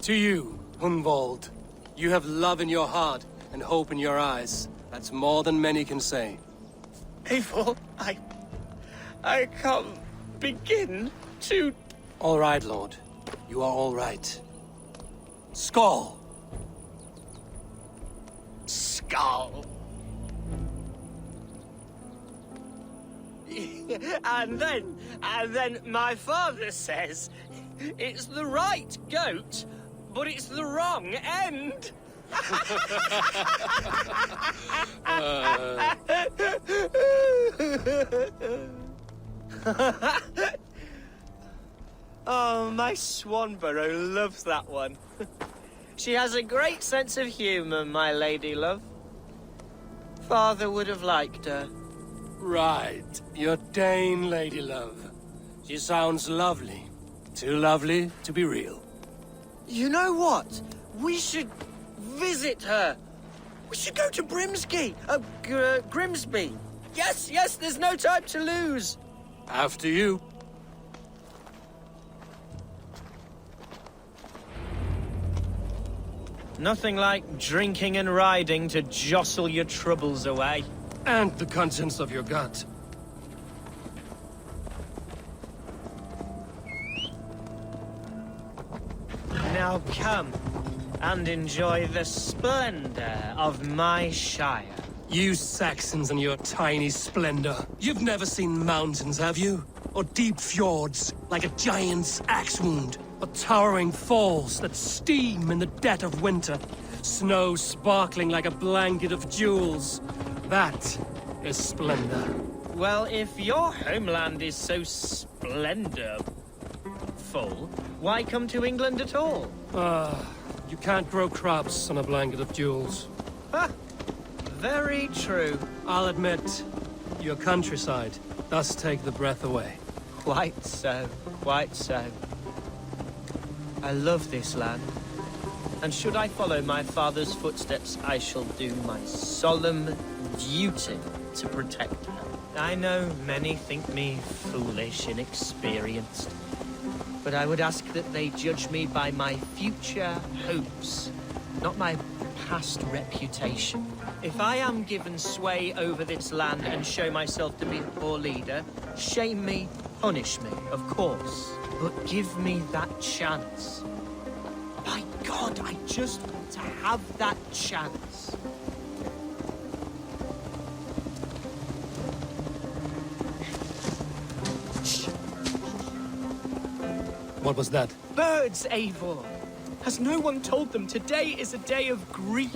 To you, Hunwald. You have love in your heart and hope in your eyes. That's more than many can say. Eivor, I can't begin to... All right, Lord. You are all right. Skull! Skull. And then my father says it's the right goat, but it's the wrong end. Oh, my Swanborough loves that one. She has a great sense of humor, my lady love. Father would have liked her. Right. Your Dane lady love. She sounds lovely. Too lovely to be real. You know what? We should visit her. We should go to Grimsby. Yes, there's no time to lose. After you. Nothing like drinking and riding to jostle your troubles away. And the contents of your gut. Now come and enjoy the splendor of my shire. You Saxons and your tiny splendor. You've never seen mountains, have you? Or deep fjords, like a giant's axe wound. Or towering falls that steam in the dead of winter. Snow sparkling like a blanket of jewels. That is splendor. Well, if your homeland is so splendorful, why come to England at all? You can't grow crops on a blanket of jewels. Ha! Very true. I'll admit, your countryside does take the breath away. Quite so, quite so. I love this land. And should I follow my father's footsteps, I shall do my solemn duty to protect her. I know many think me foolish, inexperienced. But I would ask that they judge me by my future hopes, not my past reputation. If I am given sway over this land and show myself to be a poor leader, shame me, punish me, of course. But give me that chance. By God, I just want to have that chance. What was that? Birds, Eivor. Has no one told them today is a day of grief?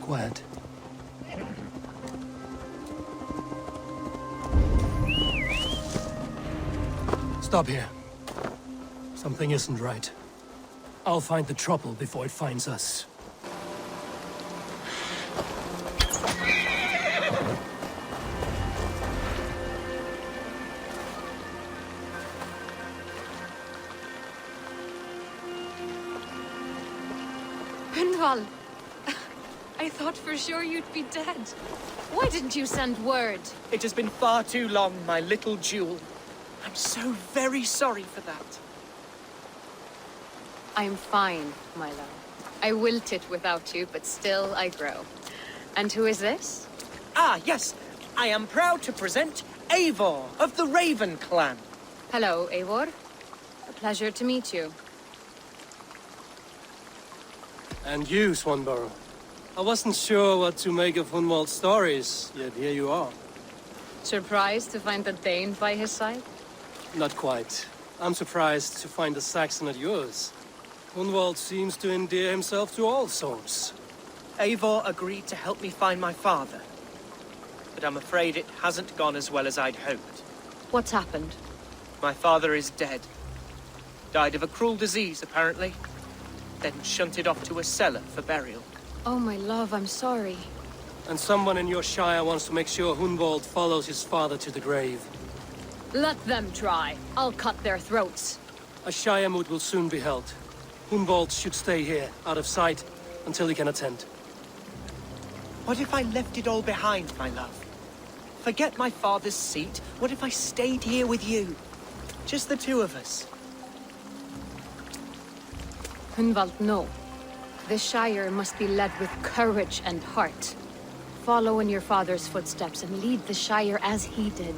Quiet. Stop here. Something isn't right. I'll find the trouble before it finds us. I thought for sure you'd be dead. Why didn't you send word? It has been far too long, my little jewel. I'm so very sorry for that. I'm fine, my love. I wilted without you, but still I grow. And who is this? Ah, yes. I am proud to present Eivor of the Raven clan. Hello, Eivor. A pleasure to meet you. And you, Swanborough. I wasn't sure what to make of Hunwald's stories, yet here you are. Surprised to find a Dane by his side? Not quite. I'm surprised to find a Saxon at yours. Hunwald seems to endear himself to all sorts. Eivor agreed to help me find my father. But I'm afraid it hasn't gone as well as I'd hoped. What's happened? My father is dead. Died of a cruel disease, apparently. Then shunted off to a cellar for burial. Oh, my love, I'm sorry. And someone in your shire wants to make sure Hunwald follows his father to the grave. Let them try. I'll cut their throats. A shire moot will soon be held. Hunwald should stay here, out of sight, until he can attend. What if I left it all behind, my love? Forget my father's seat. What if I stayed here with you? Just the two of us. Hunwald, no. The Shire must be led with courage and heart. Follow in your father's footsteps and lead the Shire as he did.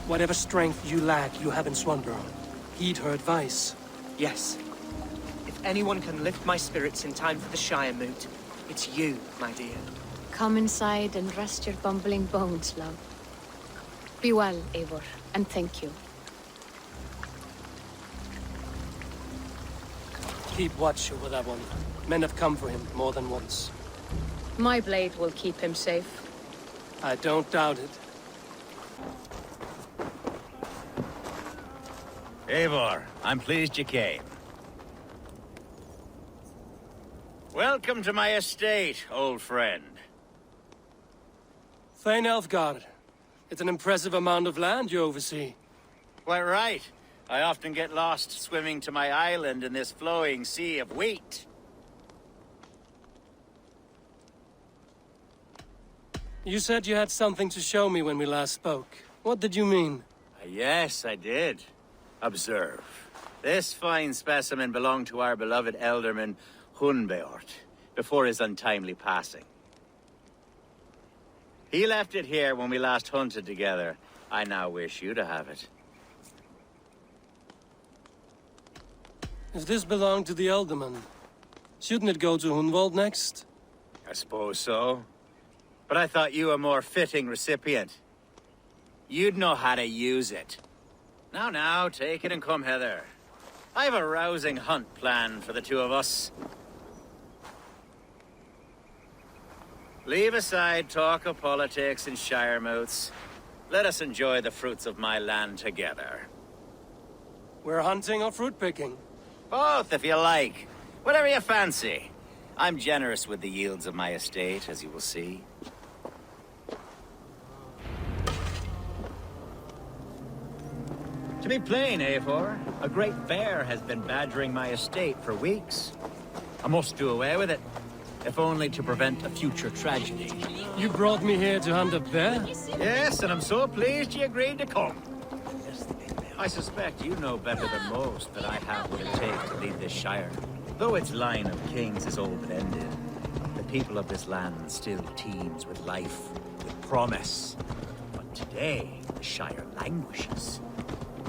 Whatever strength you lack, you have in Swanborough. Heed her advice. Yes. If anyone can lift my spirits in time for the Shire moot, it's you, my dear. Come inside and rest your bumbling bones, love. Be well, Eivor, and thank you. Keep watch over that one. Men have come for him more than once. My blade will keep him safe. I don't doubt it. Eivor, I'm pleased you came. Welcome to my estate, old friend. Thane Elfgard. It's an impressive amount of land you oversee. Quite right. I often get lost swimming to my island in this flowing sea of wheat. You said you had something to show me when we last spoke. What did you mean? Yes, I did. Observe. This fine specimen belonged to our beloved elderman, Hunbeort, before his untimely passing. He left it here when we last hunted together. I now wish you to have it. If this belonged to the Elderman, shouldn't it go to Hunwald next? I suppose so. But I thought you a more fitting recipient. You'd know how to use it. Now, take it and come hither. I have a rousing hunt planned for the two of us. Leave aside talk of politics and shire moots. Let us enjoy the fruits of my land together. We're hunting or fruit picking? Both, if you like. Whatever you fancy. I'm generous with the yields of my estate, as you will see. To be plain, Eivor, a great bear has been badgering my estate for weeks. I must do away with it, if only to prevent a future tragedy. You brought me here to hunt a bear? Yes, and I'm so pleased you agreed to come. I suspect you know better than most that I have what it takes to lead this shire. Though its line of kings is old and ended, the people of this land still teems with life, with promise. But today, the shire languishes.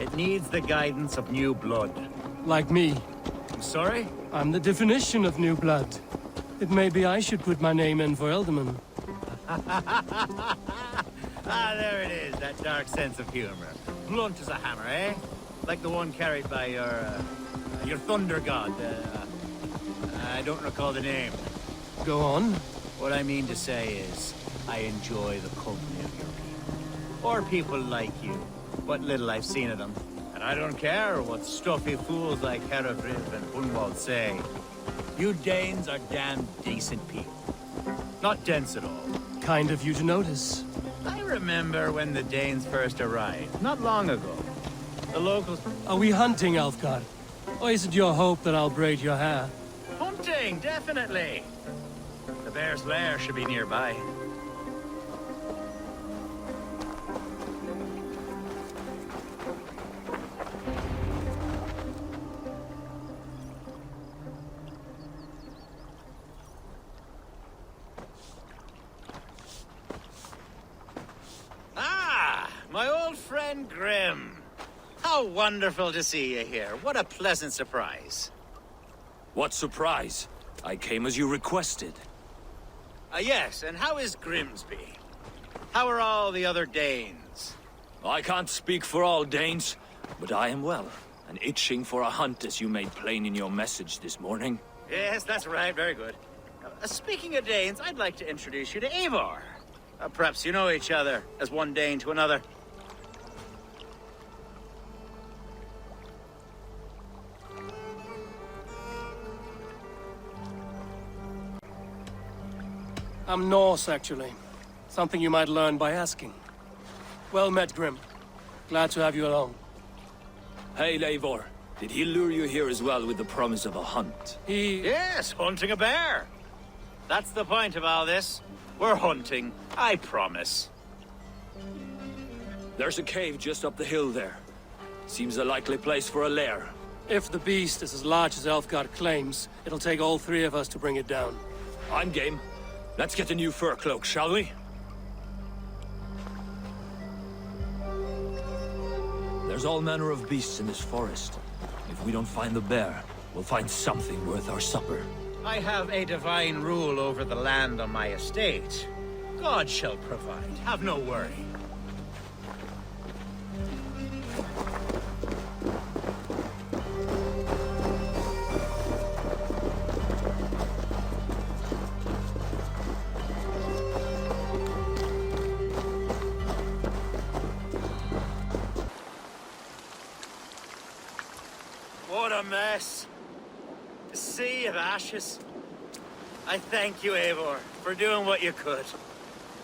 It needs the guidance of new blood. Like me. I'm sorry? I'm the definition of new blood. It may be I should put my name in for Elderman. There it is, that dark sense of humor. Blunt as a hammer, eh? Like the one carried by your thunder god. I don't recall the name. Go on. What I mean to say is, I enjoy the company of your people. Or people like you. What little I've seen of them. And I don't care what stuffy fools like Hereford and Hunwald say. You Danes are damn decent people. Not dense at all. Kind of you to notice. I remember when the Danes first arrived, not long ago. The locals... Are we hunting, Elfgard? Or is it your hope that I'll braid your hair? Hunting, definitely! The bear's lair should be nearby. My old friend Grim. How wonderful to see you here. What a pleasant surprise. What surprise? I came as you requested. Yes, and how is Grimsby? How are all the other Danes? I can't speak for all Danes, but I am well, and itching for a hunt as you made plain in your message this morning. Yes, that's right. Very good. Speaking of Danes, I'd like to introduce you to Eivor. Perhaps you know each other, as one Dane to another. I'm Norse, actually. Something you might learn by asking. Well met, Grim. Glad to have you along. Hey, Eivor. Did he lure you here as well with the promise of a hunt? Yes, hunting a bear. That's the point of all this. We're hunting, I promise. There's a cave just up the hill there. Seems a likely place for a lair. If the beast is as large as Elfgard claims, it'll take all three of us to bring it down. I'm game. Let's get a new fur cloak, shall we? There's all manner of beasts in this forest. If we don't find the bear, we'll find something worth our supper. I have a divine rule over the land on my estate. God shall provide. Have no worry. What a mess. A sea of ashes. I thank you, Eivor, for doing what you could.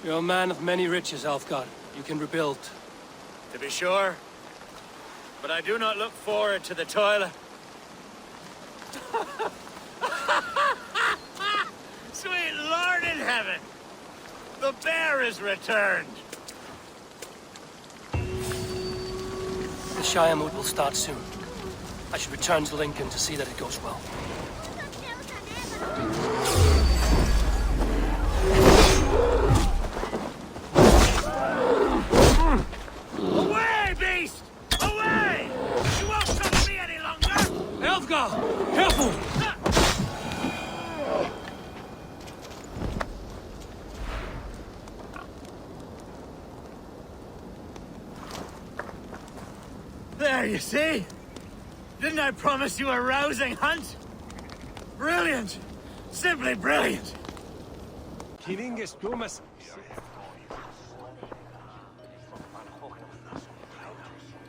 You're a man of many riches, Elfgard. You can rebuild. To be sure. But I do not look forward to the toil. Sweet Lord in heaven! The bear is returned! The Shire mood will start soon. I should return to Lincoln to see that it goes well. Away, beast! Away! You won't touch me any longer! Elfgard! Careful! There, you see? Didn't I promise you a rousing hunt? Brilliant! Simply brilliant!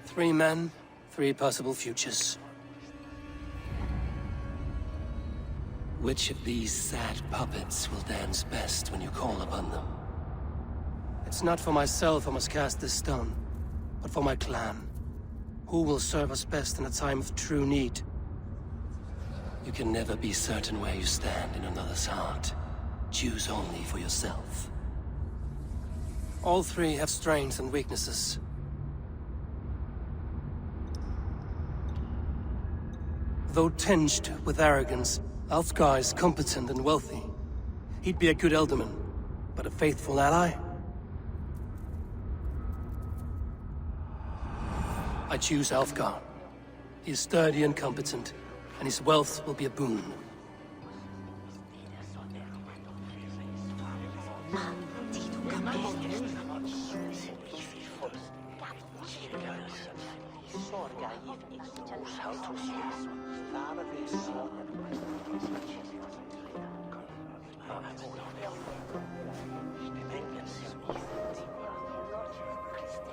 Three men, three possible futures. Which of these sad puppets will dance best when you call upon them? It's not for myself I must cast this stone, but for my clan. Who will serve us best in a time of true need? You can never be certain where you stand in another's heart. Choose only for yourself. All three have strengths and weaknesses. Though tinged with arrogance, Alfgar is competent and wealthy. He'd be a good Elderman, but a faithful ally? I choose Alfgar. He is sturdy and competent, and his wealth will be a boon.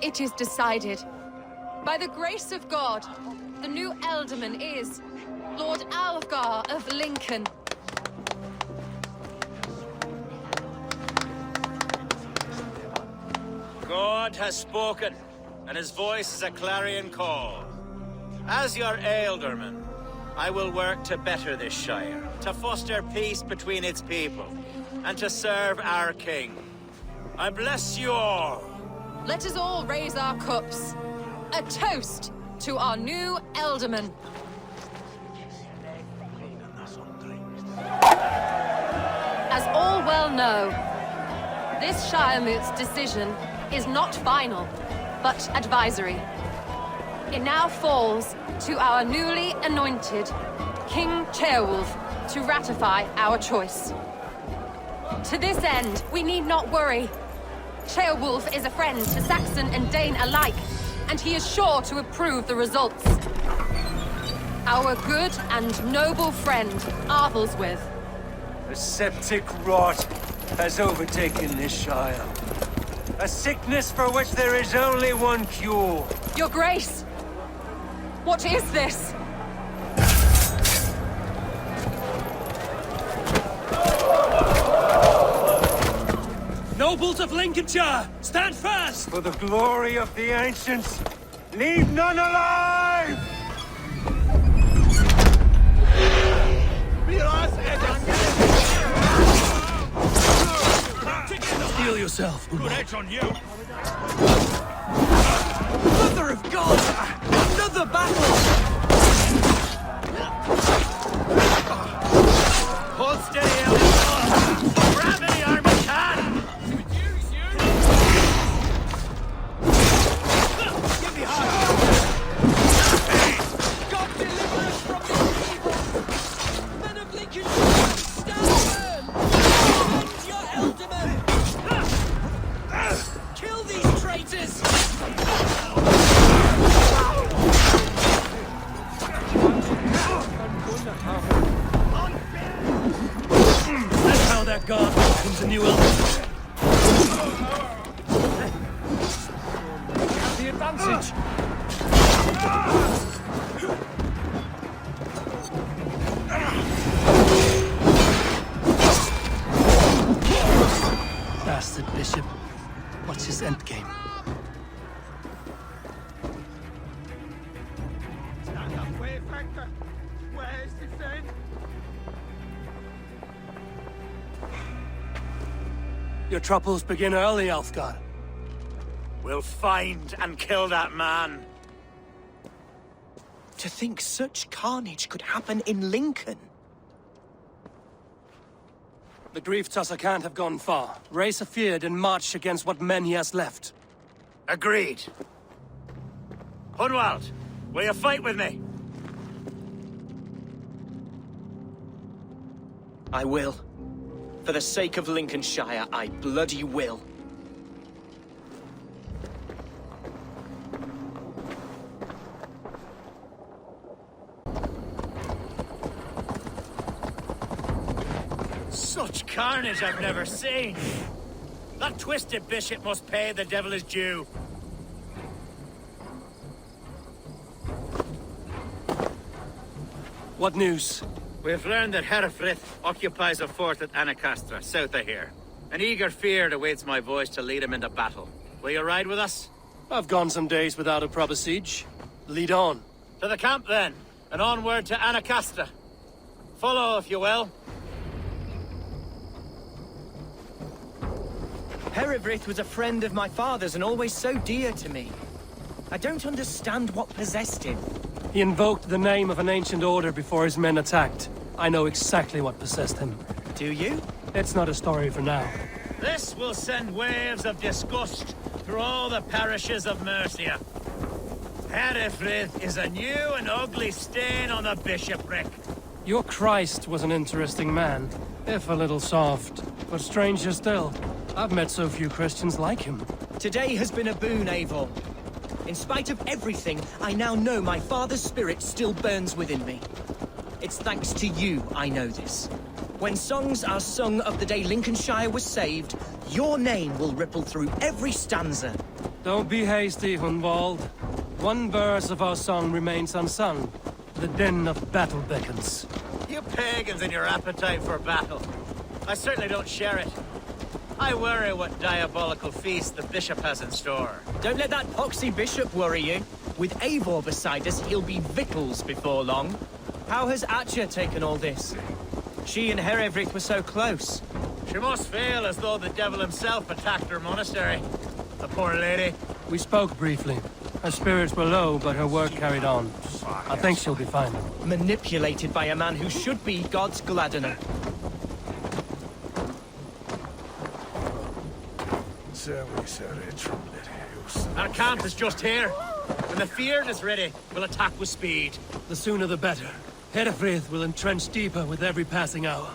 It is decided. By the grace of God, the new Elderman is Lord Alfgar of Lincoln. God has spoken, and his voice is a clarion call. As your Ealdorman, I will work to better this Shire, to foster peace between its people, and to serve our king. I bless you all. Let us all raise our cups. A toast to our new Elderman. As all well know, this Shiremoot's decision is not final, but advisory. It now falls to our newly anointed King Ceolwulf to ratify our choice. To this end, we need not worry. Ceolwulf is a friend to Saxon and Dane alike, and he is sure to approve the results. Our good and noble friend, Arthelswith. A septic rot has overtaken this Shire. A sickness for which there is only one cure. Your Grace! What is this? Nobles of Lincolnshire, stand fast! For the glory of the ancients, leave none alive! Steel yourself, Good edge on you! Mother of God! Another! the battle! Hold steady, Ellie. Grab any arm you can! Give me hard! God deliver us from this evil! Men of Lincoln, stand firm! Avenge your ealdorman! Kill these traitors! That's how that god becomes a new element. Have the advantage! Bastard bishop. What's his endgame? Stand up, Wayfinder. Where's the friend? Your troubles begin early, Alfgar. We'll find and kill that man. To think such carnage could happen in Lincoln. The grief tosser can't have gone far. Raise a feared and march against what men he has left. Agreed. Hunwald, will you fight with me? I will. For the sake of Lincolnshire, I bloody will. Such carnage I've never seen. That twisted bishop must pay the devil his due. What news? We've learned that Herefrith occupies a fort at Anacastra, south of here. An eager fear awaits my voice to lead him into battle. Will you ride with us? I've gone some days without a proper siege. Lead on. To the camp then, and onward to Anacastra. Follow, if you will. Herefrith was a friend of my father's and always so dear to me. I don't understand what possessed him. He invoked the name of an ancient order before his men attacked. I know exactly what possessed him. Do you? It's not a story for now. This will send waves of disgust through all the parishes of Mercia. Herefrith is a new and ugly stain on the bishopric. Your Christ was an interesting man, if a little soft. But stranger still, I've met so few Christians like him. Today has been a boon, Eivor. In spite of everything, I now know my father's spirit still burns within me. It's thanks to you I know this. When songs are sung of the day Lincolnshire was saved, your name will ripple through every stanza. Don't be hasty, Hunwald. One verse of our song remains unsung. The din of battle beckons. You pagans and your appetite for battle. I certainly don't share it. I worry what diabolical feast the bishop has in store. Don't let that poxy bishop worry you. With Eivor beside us, he'll be victuals before long. How has Atcha taken all this? She and Herefrith were so close. She must feel as though the devil himself attacked her monastery. The poor lady. We spoke briefly. Her spirits were low, but her work carried on. I think she'll be fine. Manipulated by a man who should be God's gladdener. Our camp is just here. When the feared is ready, we'll attack with speed. The sooner the better. Herefrith will entrench deeper with every passing hour.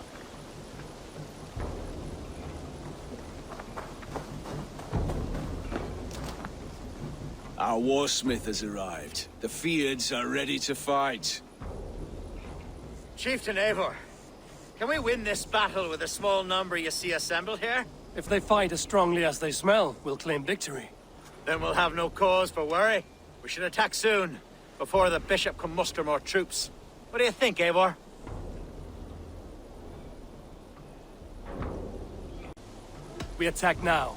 Our warsmith has arrived. The Feards are ready to fight. Chieftain Eivor, can we win this battle with the small number you see assembled here? If they fight as strongly as they smell, we'll claim victory. Then we'll have no cause for worry. We should attack soon, before the bishop can muster more troops. What do you think, Eivor? We attack now.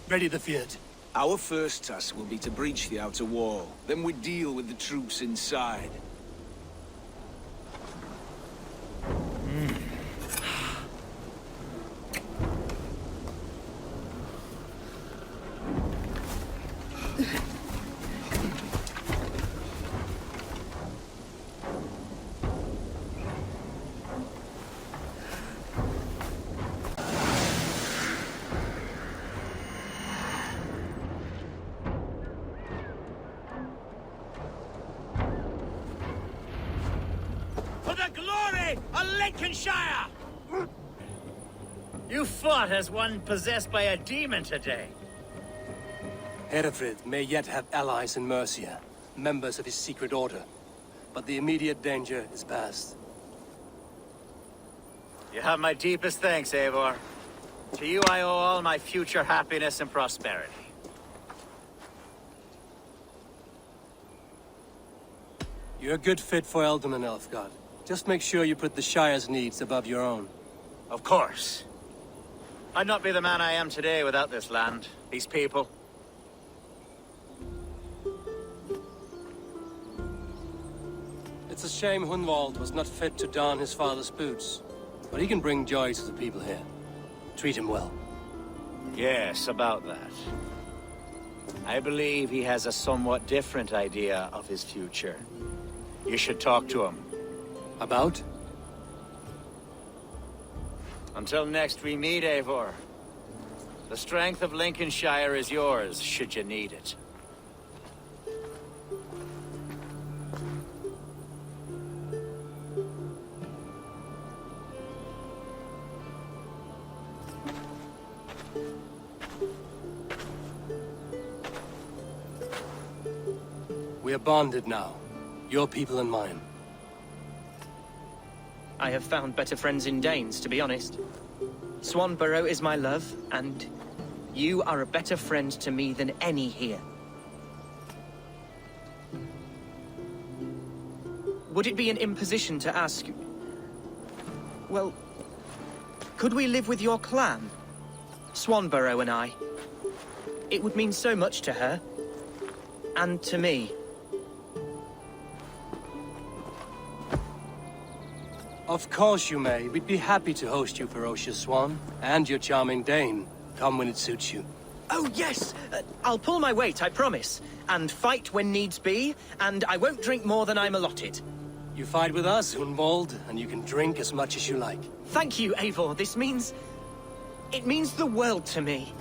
Ready the feared. Our first task will be to breach the outer wall. Then we deal with the troops inside. Alle of Lincolnshire! You fought as one possessed by a demon today. Hereford may yet have allies in Mercia, members of his secret order. But the immediate danger is past. You have my deepest thanks, Eivor. To you I owe all my future happiness and prosperity. You're a good fit for Eldon, Elfgard. Just make sure you put the Shire's needs above your own. Of course. I'd not be the man I am today without this land, these people. It's a shame Hunwald was not fit to don his father's boots. But he can bring joy to the people here. Treat him well. Yes, about that. I believe he has a somewhat different idea of his future. You should talk to him. About? Until next we meet, Eivor. The strength of Lincolnshire is yours, should you need it. We are bonded now. Your people and mine. I have found better friends in Danes, to be honest. Swanborough is my love, and you are a better friend to me than any here. Would it be an imposition to ask... Well, could we live with your clan? Swanborough and I. It would mean so much to her. And to me. Of course you may. We'd be happy to host you, ferocious Swan. And your charming Dane. Come when it suits you. Oh, yes! I'll pull my weight, I promise. And fight when needs be, and I won't drink more than I'm allotted. You fight with us, Hunwald, and you can drink as much as you like. Thank you, Eivor. This means... it means the world to me.